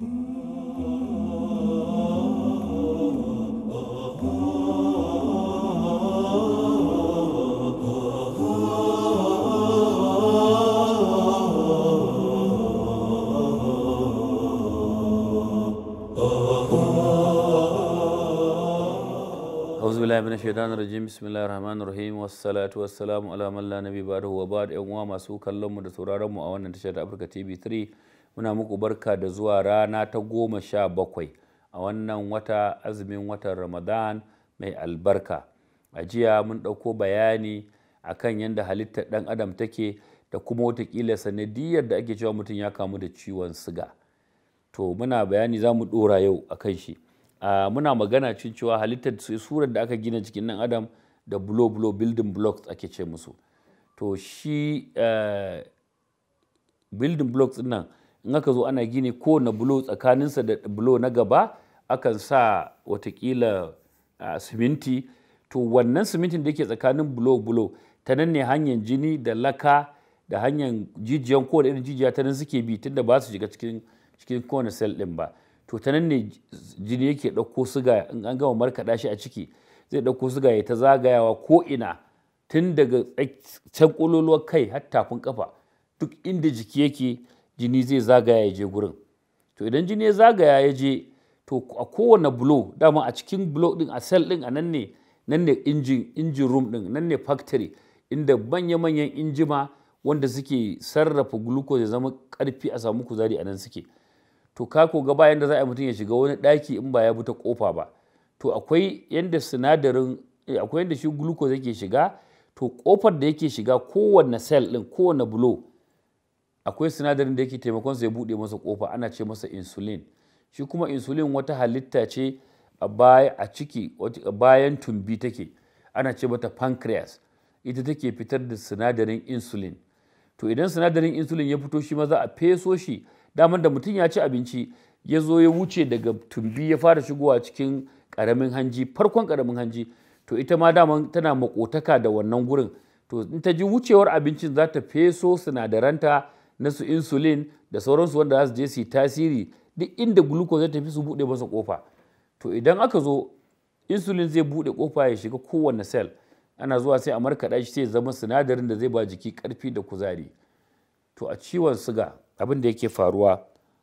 Bismillahirrahmanirrahim. Bismillahirrahmanirrahim. Wassalatu wassalamu ala man la nabi ba'dahu wa ba'd. Yan uwa masu kallon mu da sauraron mu a wannan tashar ta Africa TV3 muna muku barka da zuwa rana ta 17 a wannan wata azumin watan Ramadan mai albarka. A jiya mun dauko bayani akan yanda halittar dan adam take da kuma watakila sanadiyar da ake cewa mutum ya kamu da ciwon siga. To muna bayani zamu dora yau akan shi. Muna magana cewa halittar surar da aka gina jikin nan adam da bulo building blocks ake ce musu. To shi building blocks din nan in aka zo ana gini kowane bulo tsakaninsa da bulo na gaba akan sa watakila siminti. To wannan simintin da yake tsakanin bulo ta nan ne hanyar jini da laka da hanyar jijiyan kowane irin jijiya ta nan suke bi tunda ba su shiga cikin kowane cell din ba. To ta nan ne jini yake ɗauko siga in an gama markaɗa shi a ciki zai ɗauko siga ya ta zagayawa ko ina tun daga can ƙololuwar kai har tafin kafa duk inda jiki yake jini zai zagaya ya je gurin. To idan jini ya zagaya ya je to a kowane bulo dama a cikin bulo ɗin a cell ɗin a nan ne injin room ɗin nan ne factory inda manya-manyan injima wanda suke sarrafa glucose ya zama ƙarfi a samu kuzari a nan suke. To ka ko ga bayan da za a mutum ya shiga wani ɗaki in ba ya bi ta ƙofa ba. To akwai yanda shi glucose yake shiga, to ƙofar da yake shiga kowanne cell ɗin kowanne bulo akwai sinadarin da yake taimakon sa ya buɗe masa ƙofa ana ce masa insulin. Shi kuma insulin wata halitta ce a ciki bayan tumbi take ana ce mata pancreas, ita take fitar da sinadarin insulin. To idan sinadarin insulin ya fito shi ma za a feso shi. Daman da mutum ya ci abinci ya zo ya wuce daga tumbi ya fara shigowa cikin ƙaramin hanji, farkon ƙaramin hanji, to ita ma daman tana makotaka da wannan gurin. To in ta ji wucewar abincin za ta feso sinadaranta na su insulin da sauransu wanda za su je su yi tasiri duk inda glucose zai tafi su buɗe masa ƙofa. To idan aka zo insulin zai buɗe ƙofa ya shiga kowanne cell, ana zuwa sai a markaɗa shi sai ya zama sinadarin da zai ba jiki ƙarfi da kuzari. To a ciwon siga abin da yake faruwa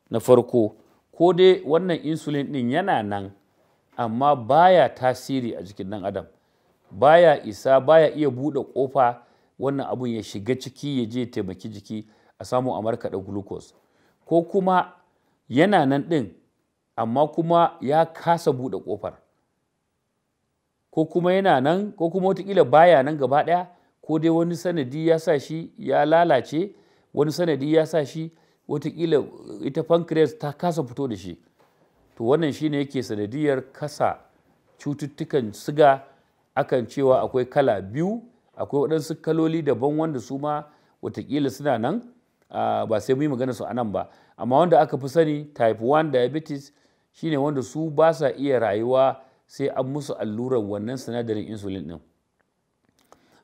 na farko ko dai wannan insulin ɗin yana nan amma baya tasiri a jikin ɗan adam, baya iya buɗe ƙofa wannan abun ya shiga ciki ya je taimaki jiki a samu a markaɗa glucose, ko kuma yana nan ɗin amma kuma ya kasa buɗe ƙofar, ko kuma yana nan ko kuma wataƙila baya nan gaba ɗaya, ko dai wani sanadi ya sa shi ya lalace, wani sanadi ya sa shi watakila ita pancreas ta kasa fito da shi. To wannan shine yake sanadiyar kasa cututtukan siga. Akan cewa akwai kala biyu, akwai waɗansu kaloli daban wanda su ma watakila suna nan ba sai mu yi magana su a nan ba, amma wanda aka fi sani type 1 diabetes shine wanda su ba sa iya rayuwa sai an musu allurar wannan sinadarin insulin ɗin.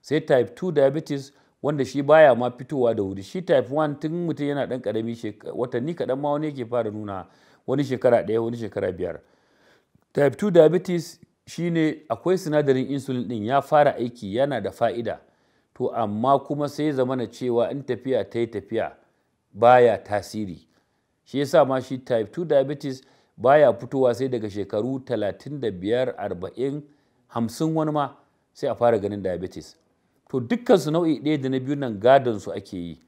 Sai type 2 diabetes wanda shi baya ma fitowa da wuri. Shi type 1 tun mutum yana ɗan ƙarami watanni kaɗan ma wani yake fara nuna, wani shekara 1 wani shekara 5. Type 2 diabetes shine akwai sinadarin insulin ɗin ya fara aiki yana da fa'ida, to amma kuma sai zamana cewa in tafiya ta yi tafiya baya tasiri. Shi yasa ma shi type 2 diabetes baya fitowa sai daga shekaru 35, 40, 50 wani ma sai a fara ganin diabetes. To dukkansu nau'i ɗaya da na biyu nan gadon su ake yi.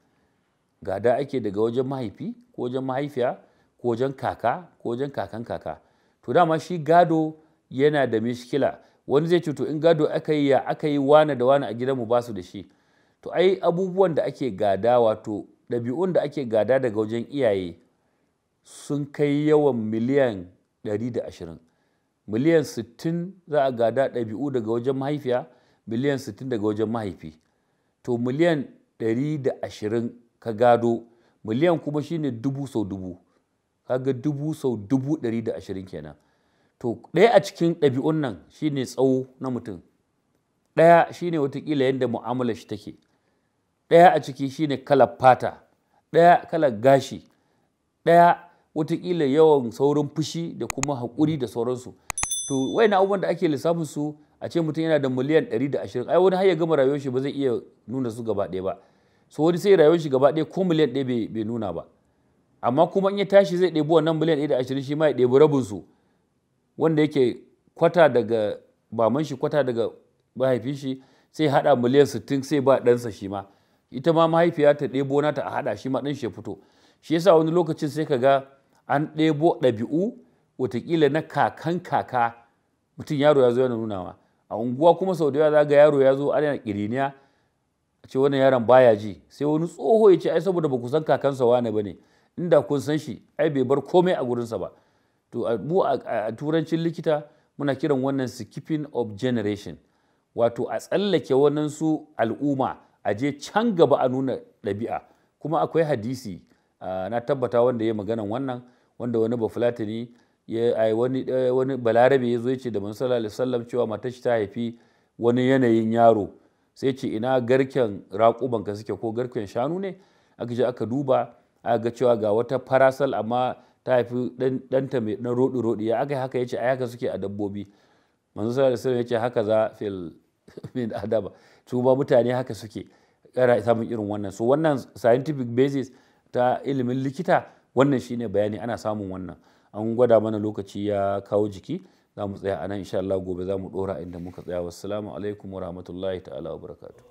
Gada ake daga wajen mahaifi ko wajen mahaifiya ko wajen kaka ko wajen kakan kaka. To dama shi gado yana da mishkila. Wani zai ce to in gado aka yi wane da wane a gidanmu ba su da shi. To ai abubuwan da ake gada wato ɗabi'un da ake gada daga wajen iyaye sun kai yawan miliyan 120. Miliyan 60 za a gada ɗabi'u daga wajen mahaifiya, miliyan 60 daga wajen mahaifi. To miliyan 120 ka gado, miliyan kuma shine 1000 sau 1000. Kaga 1000 sau 120 kenan. To ɗaya a cikin ɗabi'un nan shine tsawo na mutum. Ɗaya shine watakila yadda mu'amalar shi take. Ɗaya a ciki shine kalar fata. Ɗaya kalar gashi. Ɗaya watakila yawan saurin fushi da kuma haƙuri da sauransu. To wayan abubuwan da ake lissafin su a ce mutum yana da miliyan 120, ai wani har ya gama rayuwar shi ba zai iya nuna su gaba ɗaya ba. So wani sai rayuwar shi gaba ɗaya ko miliyan 1 bai nuna ba. Amma kuma in ya tashi zai ɗebi wannan miliyan 120 shi ma ya ɗebi rabin su, wanda yake kwata daga baman shi kwata daga mahaifin shi, sai haɗa miliyan 60 sai ba ɗansa shi ma. Ita ma mahaifiya ta ɗebo nata a haɗa shi ma ɗan shi ya fito. Shi yasa wani lokacin sai ka ga an ɗebo ɗabi'u watakila na kakan kaka, mutum yaro ya zo yana nunawa. A unguwa kuma sau da yawa za ga yaro ya zo ana ƙiriniya, a ce wannan yaron baya ji, sai wani tsoho ya ce ai saboda ba ku san kakansa wane ba ne, inda kun san shi ai bai bar komai a gurinsa ba. To mu a turancin likita muna kiran wannan skipping of generation, wato a tsallake wannan su al'umma a je can gaba a nuna ɗabi'a. Kuma akwai hadisi na tabbata wanda ya maganan wannan, wanda wani bafulatani wani balarabe ya zo ya ce da manzo sallallahu alaihi wasallam cewa matar shi ta haifi wani yanayin yaro, sai ce ina garken raƙubanka suke ko garken shanu ne? Aka je aka duba aka ga cewa ga wata farasal amma ta haifi ɗanta mai ɗan roɗi-roɗi. Ya aka yi haka? Ya ce ai haka suke a dabbobi. Manzo sallallahu alaihi wasallam ya ce haka za fil min adaba, su ma mutane haka suke ƙara samun irin wannan. So wannan scientific basis ta ilimin likita, wannan shine bayani, ana samun wannan. An gwada mana lokaci ya kawo jiki, za mu tsaya a nan insha Allah, gobe za mu ɗora inda muka tsaya. Wassalamu alaikum wa rahmatullahi ta'ala wa barakatuh.